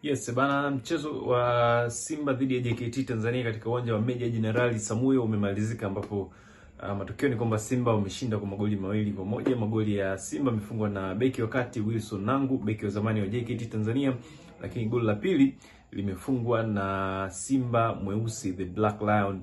Yes, bana, mchezo wa Simba dhidi ya JKT Tanzania katika uwanja wa Meja Jenerali Samuyo umemalizika, ambapo matokeo ni kwamba Simba wameshinda kwa magoli 2-1. Magoli ya Simba yamefungwa na beki wa kati Wilson Nangu, beki wa zamani wa JKT Tanzania, lakini goli la pili limefungwa na Simba mweusi the Black Lion,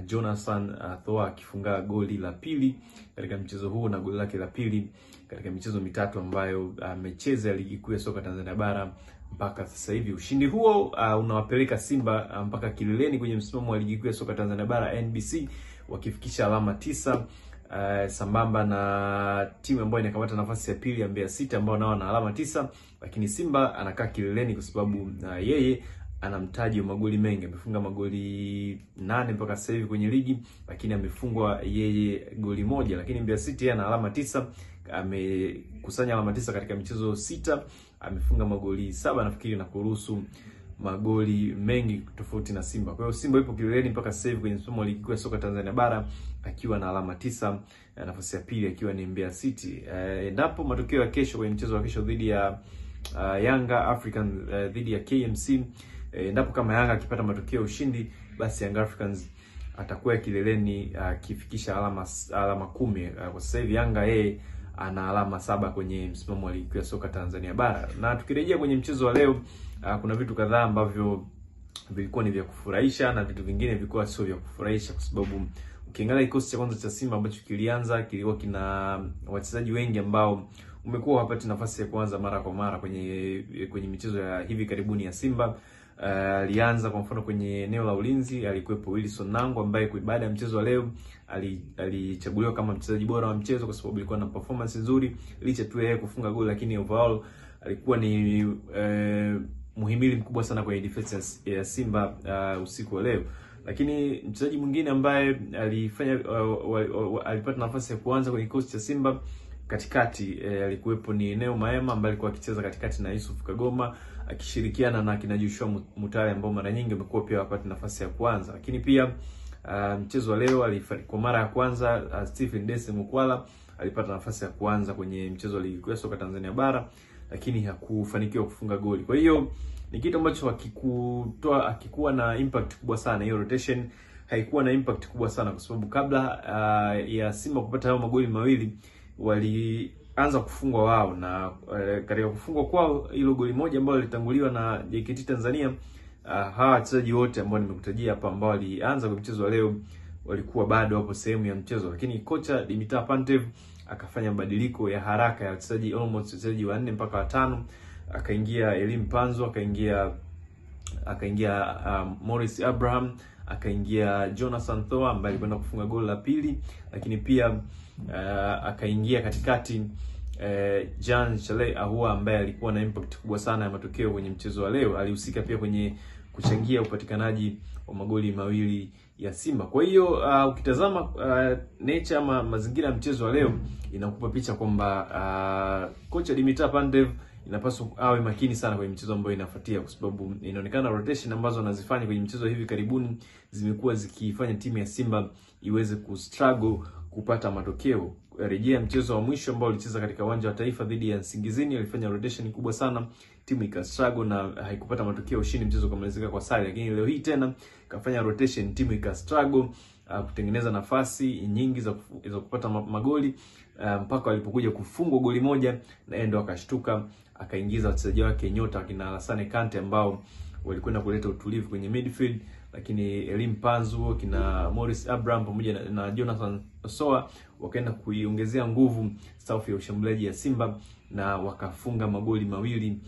Jonathan Thoa akifunga goli la pili katika mchezo huu, na goli lake la pili katika michezo mitatu ambayo amecheza ligi kuu ya soka Tanzania bara mpaka sasa hivi. Ushindi huo unawapeleka Simba mpaka kileleni kwenye msimamo wa ligi kuu ya soka Tanzania bara NBC, wakifikisha alama 9 sambamba na timu ambayo inakamata nafasi ya pili ya Mbeya City ambao nao na alama 9, lakini Simba anakaa kileleni kwa sababu yeye ana mtaji wa magoli mengi. Amefunga magoli 8 mpaka sasa hivi kwenye ligi, lakini amefungwa yeye goli moja. Lakini Mbeya City ana alama 9, amekusanya alama 9 katika michezo 6, amefunga magoli 7 nafikiri na kuruhusu magoli mengi tofauti na Simba. Kwa hiyo Simba ipo kileleni mpaka sasa hivi kwenye msimamo wa ligi kuu ya soka Tanzania bara akiwa na alama 9, nafasi ya pili akiwa ni Mbeya City. Endapo matokeo ya kesho kwenye mchezo wa kesho dhidi ya Yanga African dhidi ya KMC, endapo kama Yanga akipata matokeo ushindi, basi Young Africans atakuwa kileleni akifikisha alama 10. Kwa sasa hivi Yanga yeye ana alama 7 kwenye msimamo wa ligi ya soka Tanzania bara. Na tukirejea kwenye mchezo wa leo, kuna vitu kadhaa ambavyo vilikuwa ni vya kufurahisha na vitu vingine vilikuwa sio vya kufurahisha, kwa sababu ukiangalia kikosi cha kwanza cha Simba ambacho kilianza kilikuwa kina wachezaji wengi ambao umekuwa hawapati nafasi ya kwanza mara kwa mara kwenye michezo ya hivi karibuni ya Simba. Alianza kwa mfano kwenye eneo la ulinzi alikuwepo Wilson Nangu, ambaye baada ya mchezo wa leo alichaguliwa kama mchezaji bora wa mchezo kwa sababu alikuwa na performance nzuri, licha tu yeye kufunga goli, lakini overall alikuwa ni muhimili mkubwa sana kwenye defense ya Simba usiku wa leo. Lakini mchezaji mwingine ambaye alipata nafasi ya kuanza kwenye kikosi cha Simba katikati alikuwepo ni Neo Maema, ambaye alikuwa akicheza katikati na Yusuf Kagoma akishirikiana na kina Joshua Mutale ambao mara nyingi wamekuwa pia wapata nafasi ya kuanza. Lakini pia mchezo wa leo kwa mara ya kwanza Stephen Dese Mukwala alipata nafasi ya kuanza kwenye mchezo wa ligi kuu ya soka Tanzania bara, lakini hakufanikiwa kufunga goli. Kwa hiyo ni kitu ambacho hakikuwa na impact kubwa sana. Hiyo rotation haikuwa na impact kubwa sana kwa sababu kabla ya Simba kupata hayo magoli mawili walianza kufungwa wao, na katika kufungwa kwao hilo goli moja ambalo lilitanguliwa na JKT Tanzania, hawa wachezaji wote ambao nimekutajia hapa ambao walianza kwa mchezo wa leo walikuwa bado hapo sehemu ya mchezo. Lakini kocha Dimitar Pantev akafanya mabadiliko ya haraka ya wachezaji wachezaji 4 mpaka 5. Akaingia Elim Panzo, akaingia Morris Abraham, akaingia Jonathan Thoa ambaye alikwenda kufunga goli la pili, lakini pia akaingia katikati Jean Charles Ahoua ambaye alikuwa na impact kubwa sana ya matokeo kwenye mchezo wa leo. Alihusika pia kwenye kuchangia upatikanaji wa magoli mawili ya Simba. Kwa hiyo ukitazama nature ama mazingira ya mchezo wa leo inakupa picha kwamba kocha Dimitar Pantev inapaswa awe makini sana kwenye mchezo ambao inafuatia, kwa sababu inaonekana rotation ambazo anazifanya kwenye mchezo hivi karibuni zimekuwa zikifanya timu ya Simba iweze kustruggle kupata matokeo. Rejea mchezo wa mwisho ambao alicheza katika uwanja wa Taifa dhidi ya Nsingizini, alifanya rotation kubwa sana, timu ikastruggle na haikupata matokeo, ushindi mchezo kumalizika kwa sare. Lakini leo hii tena kafanya rotation, timu ikastruggle kutengeneza nafasi nyingi za kupata magoli mpaka walipokuja kufungwa goli moja, na yeye ndo akashtuka akaingiza wachezaji wake nyota kina Alassane Kante ambao walikwenda kuleta utulivu kwenye midfield. Lakini Elim Panzo, kina Morris Abraham pamoja na Jonathan Soa wakaenda kuiongezea nguvu safu ya ushambuliaji ya Simba na wakafunga magoli mawili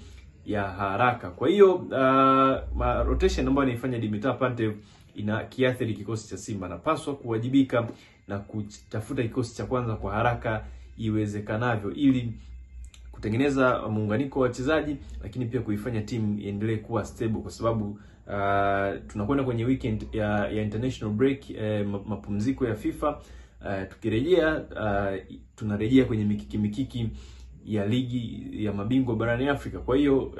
ya haraka. Kwa hiyo rotation ambayo anaifanya Dimitar Pantev ina kiathiri kikosi cha Simba. Napaswa kuwajibika na kutafuta kikosi cha kwanza kwa haraka iwezekanavyo ili kutengeneza muunganiko wa wachezaji, lakini pia kuifanya timu iendelee kuwa stable, kwa sababu tunakwenda kwenye weekend ya international break, mapumziko ya FIFA. Tukirejea tunarejea kwenye mikiki ya ligi ya mabingwa barani Afrika. Kwa hiyo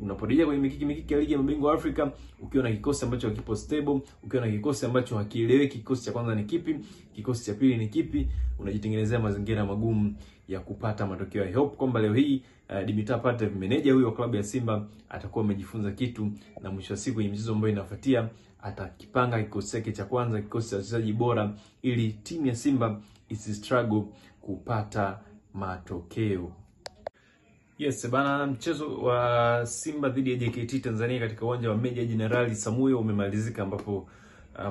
unaporejea kwenye mikiki ya ligi ya mabingwa Afrika ukiwa na kikosi ambacho hakipo stable, ukiwa na kikosi ambacho hakieleweki, kikosi cha kwanza ni kipi, kikosi cha pili ni kipi, unajitengenezea mazingira magumu ya kupata matokeo. I hope kwamba leo hii Dimitar Pantev, meneja huyo wa klabu ya Simba, atakuwa amejifunza kitu, na mwisho wa siku kwenye mchezo ambao inafuatia atakipanga kikosi chake cha kwanza, kikosi cha wachezaji bora, ili timu ya Simba struggle kupata matokeo. Yes bana, mchezo wa Simba dhidi ya JKT Tanzania katika uwanja wa Meja Jenerali Samuyo umemalizika, ambapo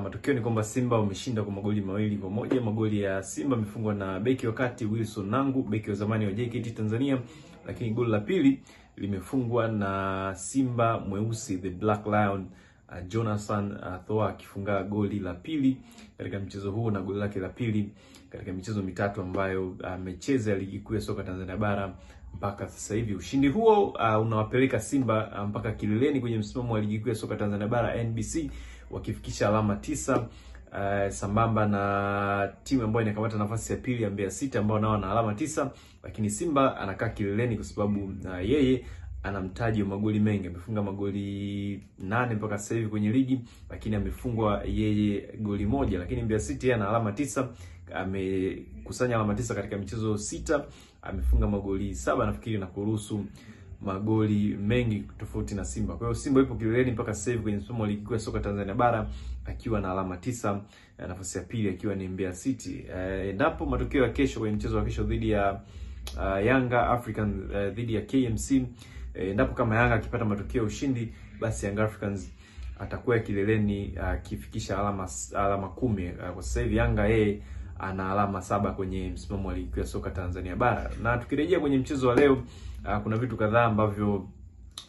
matokeo ni kwamba Simba wameshinda kwa magoli 2-1. Magoli ya Simba yamefungwa na beki wa kati Wilson Nangu, beki wa zamani wa JKT Tanzania, lakini goli la pili limefungwa na Simba mweusi the Black Lion, Jonathan Thoa akifunga goli la pili katika mchezo huu, na goli lake la pili katika michezo mitatu ambayo amecheza ligi kuu ya soka Tanzania bara mpaka sasa hivi. Ushindi huo unawapeleka Simba mpaka kileleni kwenye msimamo wa ligi kuu ya soka Tanzania bara NBC, wakifikisha alama 9, sambamba na timu ambayo inakamata nafasi ya pili ya Mbeya City ambao nao na alama 9, lakini Simba anakaa kileleni kwa sababu yeye ana mtaji wa magoli mengi. Amefunga magoli 8 mpaka sasa hivi kwenye ligi, lakini amefungwa yeye goli moja. Lakini Mbeya City ana alama 9, amekusanya alama 9 katika michezo 6, amefunga magoli 7 nafikiri, na kuruhusu magoli mengi tofauti na Simba. Kwa hiyo Simba ipo kileleni mpaka sasa hivi kwenye msimamo wa ligi kuu ya soka Tanzania bara akiwa na alama 9, nafasi ya pili akiwa ni Mbeya City. Endapo matokeo ya kesho kwenye mchezo wa kesho dhidi ya Yanga African dhidi ya KMC, endapo kama Yanga akipata matokeo ushindi, basi Young Africans atakuwa kileleni akifikisha alama 10. Kwa sasa hivi Yanga yeye ana alama 7 kwenye msimamo wa ligi ya soka Tanzania bara. Na tukirejea kwenye mchezo wa leo, kuna vitu kadhaa ambavyo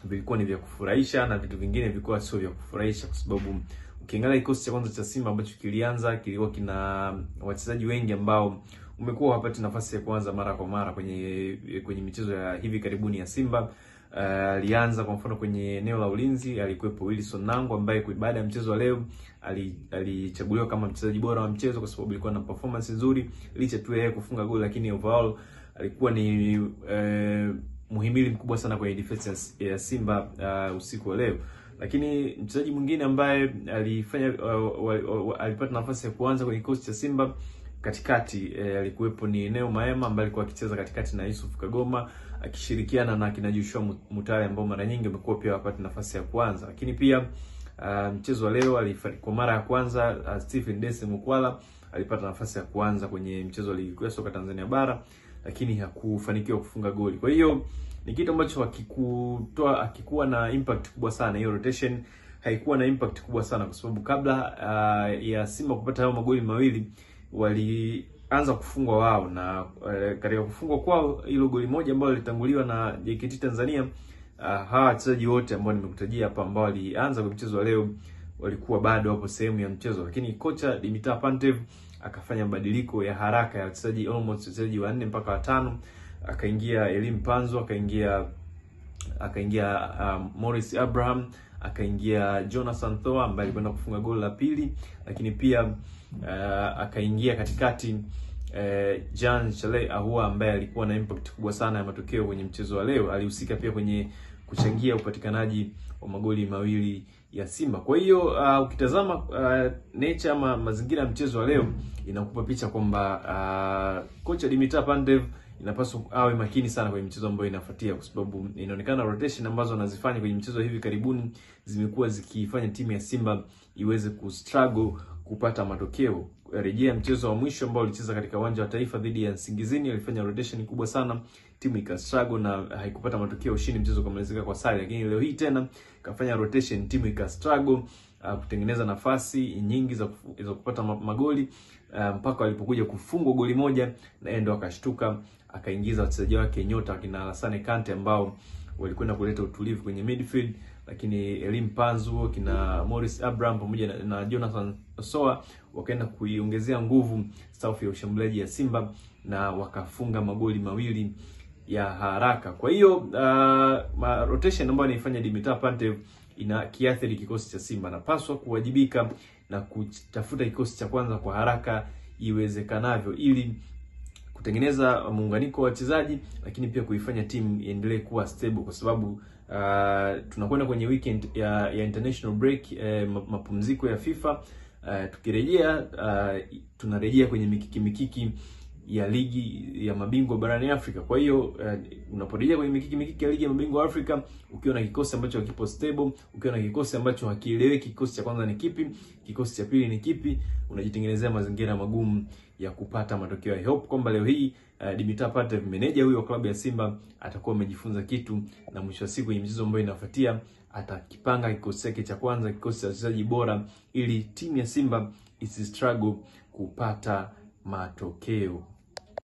vilikuwa ni vya kufurahisha na vitu vingine vilikuwa sio vya kufurahisha, kwa sababu ukiangalia kikosi cha kwanza cha Simba ambacho kilikuwa kina wachezaji wengi ambao umekuwa hawapati nafasi ya kwanza mara kwa mara kwenye michezo ya hivi karibuni ya Simba. Alianza kwa mfano kwenye eneo la ulinzi alikuwepo Wilson Nangu, ambaye baada ya mchezo wa leo alichaguliwa kama mchezaji bora wa mchezo kwa sababu alikuwa na performance nzuri, licha tu yeye kufunga goli, lakini overall alikuwa ni muhimili mkubwa sana kwenye defense ya Simba usiku wa leo. Lakini mchezaji mwingine ambaye alipata nafasi ya kuanza kwenye kikosi cha Simba katikati alikuwepo ni Neo Maema, ambaye alikuwa akicheza katikati na Yusuf Kagoma akishirikiana na kina Joshua Mutale ambao mara nyingi wamekuwa pia wapata nafasi ya kuanza. Lakini pia mchezo wa leo kwa mara ya kwanza Stephen Dese Mukwala alipata nafasi ya kuanza kwenye mchezo wa ligi kuu ya soka Tanzania bara, lakini hakufanikiwa kufunga goli. Kwa hiyo ni kitu ambacho hakikuwa na impact kubwa sana. Hiyo rotation haikuwa na impact kubwa sana kwa sababu kabla ya Simba kupata hayo magoli mawili walianza kufungwa wao, na katika kufungwa kwao hilo goli moja ambalo lilitanguliwa na JKT Tanzania, hawa wachezaji wote ambao nimekutajia hapa ambao walianza kwa mchezo wa leo walikuwa bado hapo sehemu ya mchezo. Lakini kocha Dimitar Pantev akafanya mabadiliko ya haraka ya wachezaji wachezaji 4 mpaka 5. Akaingia Elim Panzo, akaingia Morris Abraham, akaingia Jonathan Thoa ambaye alikwenda kufunga goli la pili, lakini pia akaingia katikati Jean Charles Ahoua ambaye alikuwa na impact kubwa sana ya matokeo kwenye mchezo wa leo. Alihusika pia kwenye kuchangia upatikanaji wa magoli mawili ya Simba. Kwa hiyo ukitazama nature ama mazingira ya mchezo wa leo inakupa picha kwamba kocha Dimitar Pantev inapaswa awe makini sana kwenye mchezo ambao inafuatia, kwa sababu inaonekana rotation ambazo anazifanya kwenye mchezo hivi karibuni zimekuwa zikifanya timu ya Simba iweze kustruggle kupata matokeo. Rejea mchezo wa mwisho ambao alicheza katika uwanja wa Taifa dhidi ya Nsingizini, alifanya rotation kubwa sana, timu ikastruggle na haikupata matokeo, ushindi mchezo kumalizika kwa sare. Lakini leo hii tena kafanya rotation, timu ikastruggle kutengeneza nafasi nyingi za kupata magoli mpaka walipokuja kufungwa goli moja, na yeye ndo akashtuka, akaingiza wachezaji wake nyota kina Alassane Kante ambao walikwenda kuleta utulivu kwenye midfield. Lakini Elim Panzo, kina Morris Abraham pamoja na Jonathan Soa wakaenda kuiongezea nguvu safu ya ushambuliaji ya Simba na wakafunga magoli mawili ya haraka. Kwa hiyo rotation ambayo anaifanya Dimitar Pantev ina kiathiri kikosi cha Simba. Napaswa kuwajibika na kutafuta kikosi cha kwanza kwa haraka iwezekanavyo ili kutengeneza muunganiko wa wachezaji, lakini pia kuifanya timu iendelee kuwa stable, kwa sababu tunakwenda kwenye weekend ya international break, mapumziko ya FIFA. Tukirejea tunarejea kwenye mikiki ya ligi ya mabingwa barani Afrika. Kwa hiyo unaporejea kwenye mikiki ya ligi ya mabingwa Afrika ukiwa na kikosi ambacho hakipo stable, ukiwa na kikosi ambacho hakieleweki, kikosi cha kwanza ni kipi, kikosi cha pili ni kipi, unajitengenezea mazingira magumu ya kupata matokeo. I hope kwamba leo hii Dimitar Pantev, meneja huyo wa klabu ya Simba, atakuwa amejifunza kitu, na mwisho wa siku kwenye mchezo ambao inafuatia atakipanga kikosi chake cha kwanza, kikosi cha wachezaji bora, ili timu ya Simba isi struggle kupata matokeo.